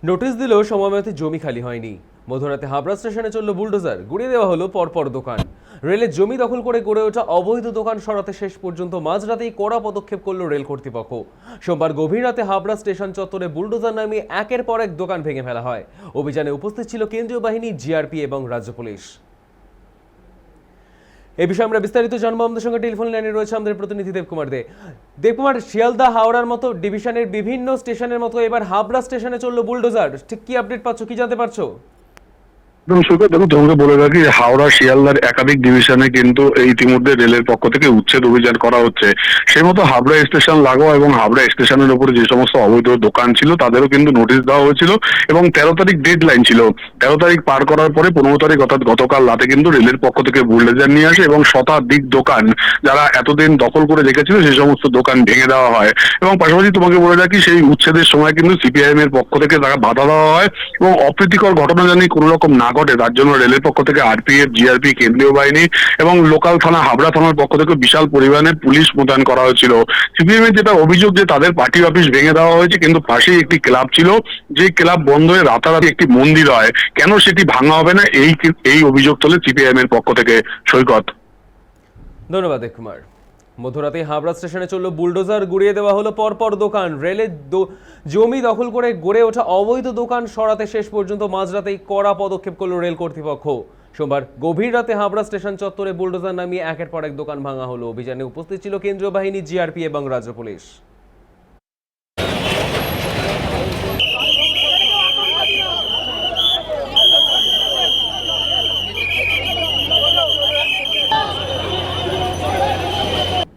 Notice দিলেও সময়মতো জমি খালি হয়নি। মধ্যরাতে হাবড়া স্টেশনে চলল বুলডোজার, গুড়িয়ে দেওয়া হলো পরপর দোকান। রেলের জমি দখল করে গড়ে ওঠা অবৈধ দোকান সরাতে শেষ পর্যন্ত মাঝরাতেই কড়া পদক্ষেপ করল রেল কর্তৃপক্ষ। সোমবার গভীর রাতে হাবড়া স্টেশন চত্বরে বুলডোজার নামিয়ে একের পর এক দোকান ভেঙে ফেলা হয়। অভিযানে উপস্থিত ছিল কেন্দ্রীয় বাহিনী, জিআরপি এবং রাজ্য পুলিশ। এই বিষয়ে আমরা বিস্তারিত জানবো। আমাদের সঙ্গে টেলিফোন লাইনে রয়েছে আমাদের প্রতিনিধি দেবকুমার দে। দেবকুমার, শিয়ালদা হাওড়ার মতো ডিভিশনের বিভিন্ন স্টেশনের মতো এবার হাবড়া স্টেশনে চললো বুলডোজার, ঠিক কি আপডেট পাচ্ছ, কি জানতে পারছো? তোমাকে বলে রাখি, হাওড়া শিয়ালদার একাধিক ডিভিশনে কিন্তু ইতিমধ্যে রেলের পক্ষ থেকে উচ্ছেদ অভিযান করা হচ্ছে। সেই মতো হাবড়া স্টেশন লাগোয়া এবং হাবড়া স্টেশনের উপরে যে সমস্ত অবৈধ দোকান ছিল তাদেরও কিন্তু নোটিশ দেওয়া হয়েছিল এবং 13 তারিখ ডেড লাইন ছিল। 13 তারিখ পার করার পরে 15 তারিখ অর্থাৎ গতকাল রাতে কিন্তু রেলের পক্ষ থেকে বুলডোজার নিয়ে আসে এবং শতাধিক দোকান যারা এতদিন দখল করে রেখেছিল সেই সমস্ত দোকান ভেঙে দেওয়া হয়। এবং পাশাপাশি তোমাকে বলে রাখি, সেই উচ্ছেদের সময় কিন্তু সিপিআইএম এর পক্ষ থেকে তারা বাধা দেওয়া হয় এবং অপ্রীতিকর ঘটনা জানি কোনো রকম না ঘটে তার জন্য রেলের পক্ষ থেকে আরপিএফ, জিআরপি, কেন্দ্রীয় বাহিনী এবং লোকাল থানা হাবড়া থানার পক্ষ থেকে বিশাল পরিমাণে পুলিশ মোতায়েন করা হয়েছিল। সিপিএম এর যেটা অভিযোগ যে তাদের পার্টি অফিস ভেঙে দেওয়া হয়েছে, কিন্তু পাশেই একটি ক্লাব ছিল, যে ক্লাব বন্ধ হয়ে রাতারাতি একটি মন্দির হয়, কেন সেটি ভাঙা হবে না, এই অভিযোগ তোলে সিপিআইএম এর পক্ষ থেকে। সৈকত, ধন্যবাদ দেবকুমার। মধ্যরাতে হাবড়া স্টেশনে চলল বুলডোজার, গুড়িয়ে দেওয়া হলো পরপর দোকান। রেলের জমি দখল করে গড়ে ওঠা অবৈধ দোকান সরাতে শেষ পর্যন্ত মাঝরাতেই কড়া পদক্ষেপ করল রেল কর্তৃপক্ষ। সোমবার গভীর রাতে হাবড়া স্টেশন চত্বরে বুলডোজার নামিয়ে একের পর এক দোকান ভাঙা হলো। অভিযানে উপস্থিত ছিল কেন্দ্রীয় বাহিনী, জিআরপি এবং রাজ্য পুলিশ।